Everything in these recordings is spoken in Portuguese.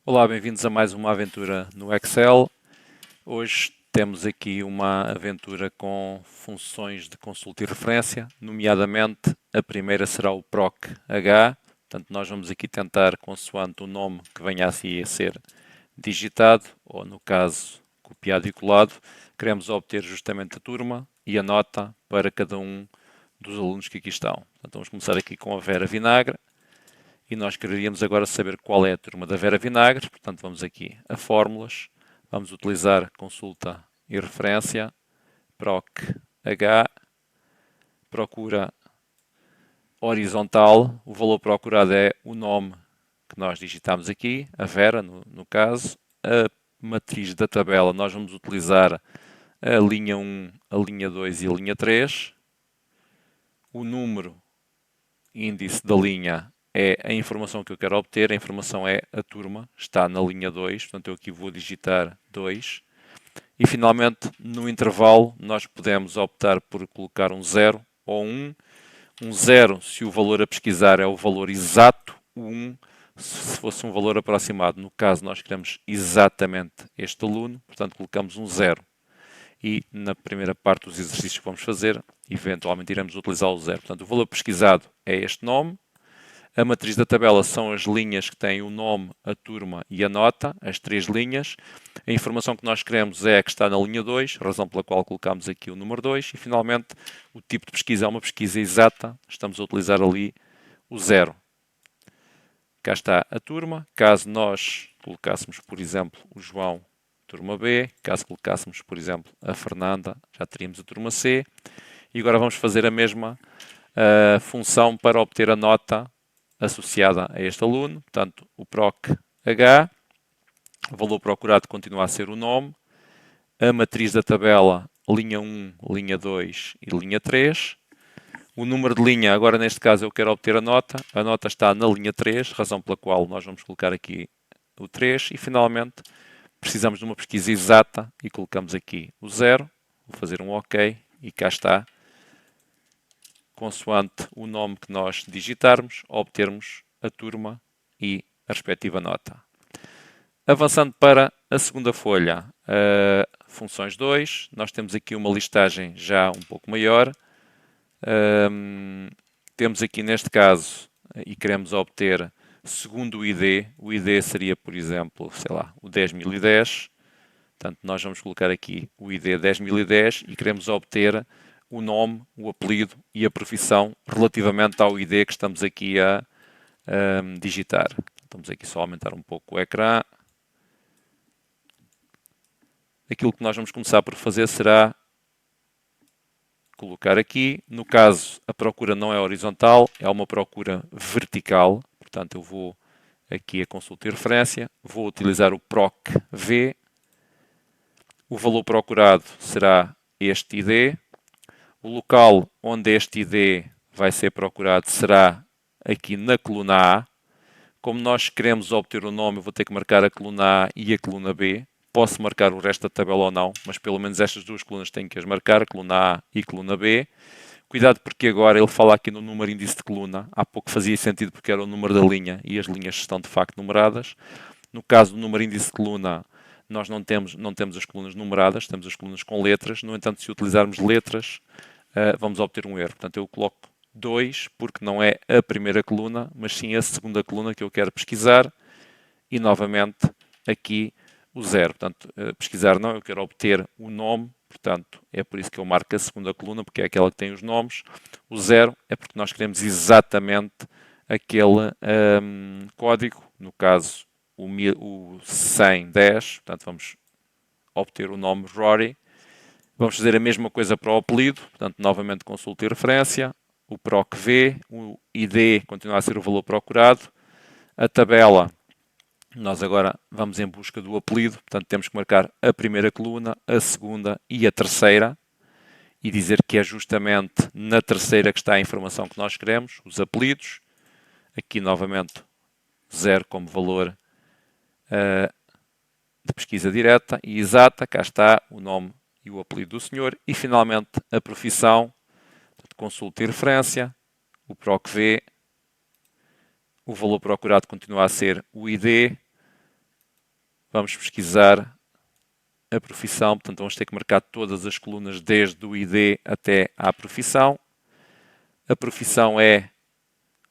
Olá, bem-vindos a mais uma aventura no Excel. Hoje temos aqui uma aventura com funções de consulta e referência, nomeadamente a primeira será o proc-h. Portanto, nós vamos aqui tentar, consoante o nome que venha assim a ser digitado, ou no caso copiado e colado, queremos obter justamente a turma e a nota para cada um dos alunos que aqui estão. Portanto, vamos começar aqui com a Vera Vinagre. E nós queríamos agora saber qual é a turma da Vera Vinagre, portanto vamos aqui a fórmulas, vamos utilizar consulta e referência, proc-h, procura horizontal, o valor procurado é o nome que nós digitamos aqui, a Vera no caso, a matriz da tabela nós vamos utilizar a linha 1, a linha 2 e a linha 3, o número índice da linha é a informação que eu quero obter, a informação é a turma, está na linha 2, portanto eu aqui vou digitar 2. E finalmente, no intervalo, nós podemos optar por colocar um 0 ou 1. Um 0 se o valor a pesquisar é o valor exato, o 1 se fosse um valor aproximado. No caso, nós queremos exatamente este aluno, portanto colocamos um 0. E na primeira parte dos exercícios que vamos fazer, eventualmente iremos utilizar o 0. Portanto, o valor pesquisado é este nome. A matriz da tabela são as linhas que têm o nome, a turma e a nota, as três linhas. A informação que nós queremos é a que está na linha 2, razão pela qual colocamos aqui o número 2. E, finalmente, o tipo de pesquisa é uma pesquisa exata. Estamos a utilizar ali o 0. Cá está a turma. Caso nós colocássemos, por exemplo, o João, turma B. Caso colocássemos, por exemplo, a Fernanda, já teríamos a turma C. E agora vamos fazer a mesma função para obter a nota associada a este aluno, portanto, o proc-h, o valor procurado continua a ser o nome, a matriz da tabela, linha 1, linha 2 e linha 3, o número de linha, agora neste caso eu quero obter a nota está na linha 3, razão pela qual nós vamos colocar aqui o 3, e finalmente precisamos de uma pesquisa exata e colocamos aqui o 0, vou fazer um OK e cá está, consoante o nome que nós digitarmos, obtermos a turma e a respectiva nota. Avançando para a segunda folha, funções 2, nós temos aqui uma listagem já um pouco maior. Temos aqui neste caso, e queremos obter segundo o ID seria, por exemplo, sei lá, o 10.010. Portanto, nós vamos colocar aqui o ID 10.010 e queremos obter o nome, o apelido e a profissão relativamente ao ID que estamos aqui a digitar. Vamos aqui só aumentar um pouco o ecrã. Aquilo que nós vamos começar por fazer será colocar aqui. No caso, a procura não é horizontal, é uma procura vertical. Portanto, eu vou aqui a consulta e referência, vou utilizar o proc-v. O valor procurado será este ID. O local onde este ID vai ser procurado será aqui na coluna A. Como nós queremos obter o nome, eu vou ter que marcar a coluna A e a coluna B. Posso marcar o resto da tabela ou não, mas pelo menos estas duas colunas tenho que as marcar, a coluna A e a coluna B. Cuidado porque agora ele fala aqui no número índice de coluna. Há pouco fazia sentido porque era o número da linha e as linhas estão de facto numeradas. No caso do número índice de coluna, nós não temos as colunas numeradas, temos as colunas com letras. No entanto, se utilizarmos letras, vamos obter um erro. Portanto, eu coloco 2 porque não é a primeira coluna, mas sim a segunda coluna que eu quero pesquisar. E novamente aqui o 0. Portanto, pesquisar não, eu quero obter o nome. Portanto, é por isso que eu marco a segunda coluna, porque é aquela que tem os nomes. O 0 é porque nós queremos exatamente aquele código, no caso o 110. Portanto, vamos obter o nome Rory. Vamos fazer a mesma coisa para o apelido, portanto, novamente consulta e referência, o proc-v, o ID continua a ser o valor procurado, a tabela, nós agora vamos em busca do apelido, portanto, temos que marcar a primeira coluna, a segunda e a terceira, e dizer que é justamente na terceira que está a informação que nós queremos, os apelidos, aqui novamente 0 como valor de pesquisa direta e exata, cá está o nome e o apelido do senhor, e finalmente a profissão, consulta e referência, o PROC-V, o valor procurado continua a ser o ID, vamos pesquisar a profissão, portanto vamos ter que marcar todas as colunas desde o ID até à profissão. A profissão é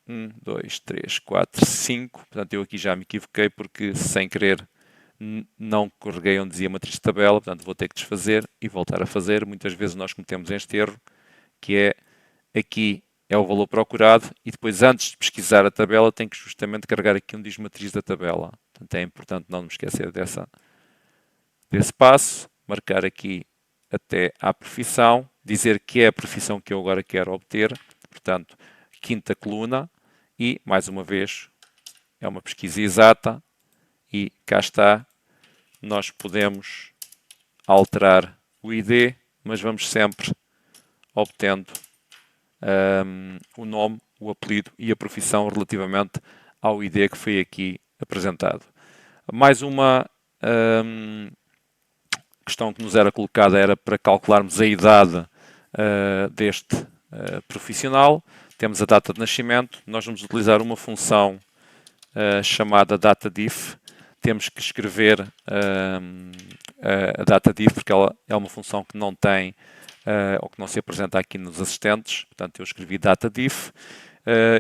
1, 2, 3, 4, 5, portanto eu aqui já me equivoquei porque sem querer não carreguei onde dizia matriz de tabela, portanto vou ter que desfazer e voltar a fazer. Muitas vezes nós cometemos este erro, que é aqui é o valor procurado e depois antes de pesquisar a tabela tem que justamente carregar aqui onde diz matriz da tabela. Portanto é importante não nos esquecer desse passo, marcar aqui até à profissão, dizer que é a profissão que eu agora quero obter, portanto, quinta coluna, e, mais uma vez, é uma pesquisa exata, e cá está, nós podemos alterar o ID, mas vamos sempre obtendo o nome, o apelido e a profissão relativamente ao ID que foi aqui apresentado. Mais uma questão que nos era colocada era para calcularmos a idade deste profissional. Temos a data de nascimento. Nós vamos utilizar uma função chamada DataDiff. Temos que escrever a DataDiff porque ela é uma função que não tem ou que não se apresenta aqui nos assistentes. Portanto, eu escrevi DataDiff.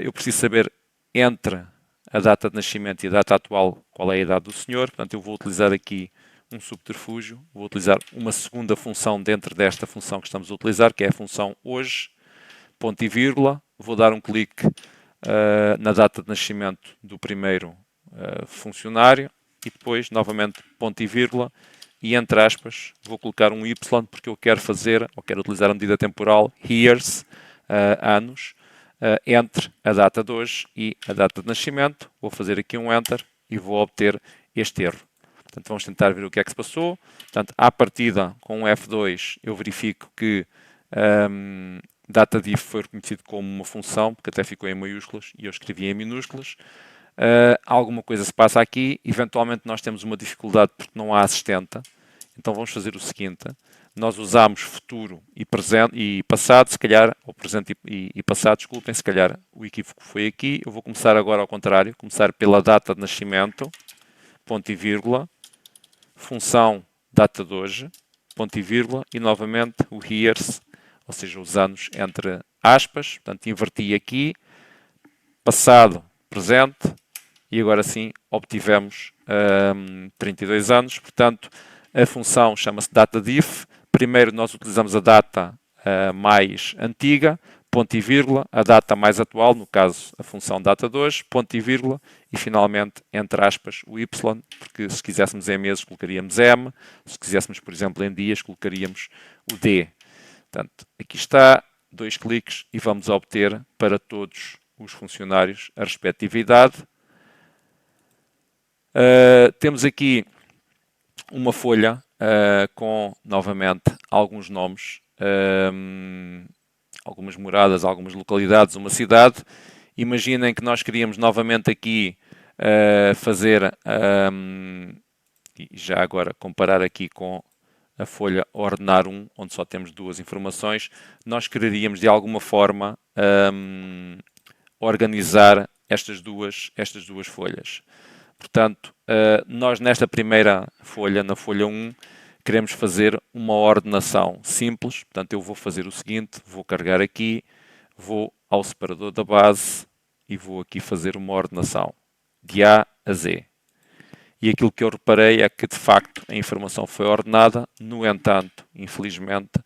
Eu preciso saber entre a data de nascimento e a data atual qual é a idade do senhor. Portanto, eu vou utilizar aqui um subterfúgio, vou utilizar uma segunda função dentro desta função que estamos a utilizar, que é a função hoje, ponto e vírgula, vou dar um clique na data de nascimento do primeiro funcionário e depois, novamente, ponto e vírgula, e entre aspas, vou colocar um Y porque eu quero fazer, ou quero utilizar a medida temporal, years, anos, entre a data de hoje e a data de nascimento. Vou fazer aqui um Enter e vou obter este erro. Portanto, vamos tentar ver o que é que se passou. Portanto, à partida, com o F2, eu verifico que DataDiff foi reconhecido como uma função, porque até ficou em maiúsculas e eu escrevi em minúsculas. Alguma coisa se passa aqui. Eventualmente, nós temos uma dificuldade porque não há assistente. Então, vamos fazer o seguinte. Nós usamos futuro e presente e passado, se calhar, ou presente e passado, desculpem, se calhar o equívoco foi aqui. Eu vou começar agora ao contrário, começar pela data de nascimento, ponto e vírgula, função data de hoje, ponto e vírgula, e novamente o years, ou seja, os anos entre aspas, portanto inverti aqui, passado, presente, e agora sim obtivemos 32 anos, portanto a função chama-se DataDiff. Primeiro nós utilizamos a data mais antiga, ponto e vírgula, a data mais atual, no caso a função data de hoje, ponto e vírgula, e finalmente, entre aspas, o Y, porque se quiséssemos em meses colocaríamos M, se quiséssemos, por exemplo, em dias, colocaríamos o D. Portanto, aqui está, 2 cliques e vamos obter para todos os funcionários a respectiva idade. Temos aqui uma folha com, novamente, alguns nomes, algumas moradas, algumas localidades, uma cidade. Imaginem que nós queríamos novamente aqui fazer, e já agora comparar aqui com a folha ordenar 1, onde só temos 2 informações, nós quereríamos de alguma forma organizar estas duas folhas. Portanto, nós nesta primeira folha, na folha 1, queremos fazer uma ordenação simples. Portanto, eu vou fazer o seguinte, vou carregar aqui, vou ao separador da base e vou aqui fazer uma ordenação de A a Z. E aquilo que eu reparei é que, de facto, a informação foi ordenada. No entanto, infelizmente,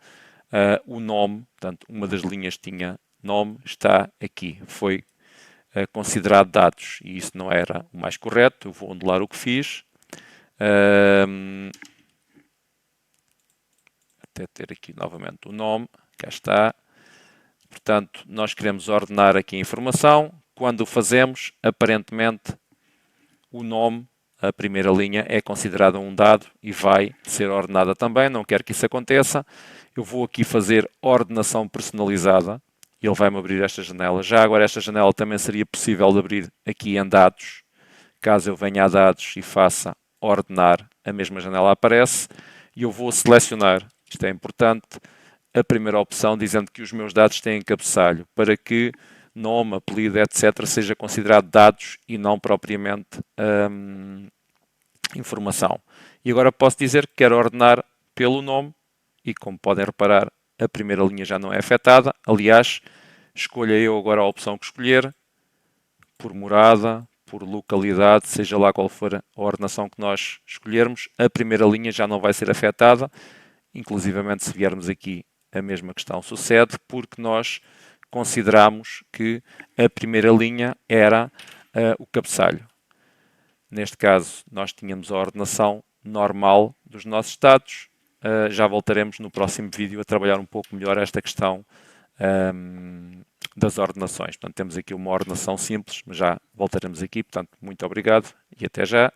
o nome, portanto, uma das linhas tinha nome, está aqui. Foi considerado dados e isso não era o mais correto. Eu vou anular o que fiz. Até ter aqui novamente o nome. Cá está. Portanto, nós queremos ordenar aqui a informação. Quando o fazemos, aparentemente, o nome, a primeira linha, é considerada um dado e vai ser ordenada também. Não quero que isso aconteça. Eu vou aqui fazer ordenação personalizada. Ele vai-me abrir esta janela. Já agora esta janela também seria possível de abrir aqui em dados. Caso eu venha a dados e faça ordenar, a mesma janela aparece. E eu vou selecionar, isto é importante, a primeira opção, dizendo que os meus dados têm cabeçalho, para que nome, apelido, etc., seja considerado dados e não propriamente informação. E agora posso dizer que quero ordenar pelo nome e, como podem reparar, a primeira linha já não é afetada. Aliás, escolha eu agora a opção que escolher, por morada, por localidade, seja lá qual for a ordenação que nós escolhermos, a primeira linha já não vai ser afetada. Inclusivamente, se viermos aqui, a mesma questão sucede, porque nós consideramos que a primeira linha era o cabeçalho. Neste caso, nós tínhamos a ordenação normal dos nossos dados. Já voltaremos no próximo vídeo a trabalhar um pouco melhor esta questão das ordenações. Portanto, temos aqui uma ordenação simples, mas já voltaremos aqui. Portanto, muito obrigado e até já.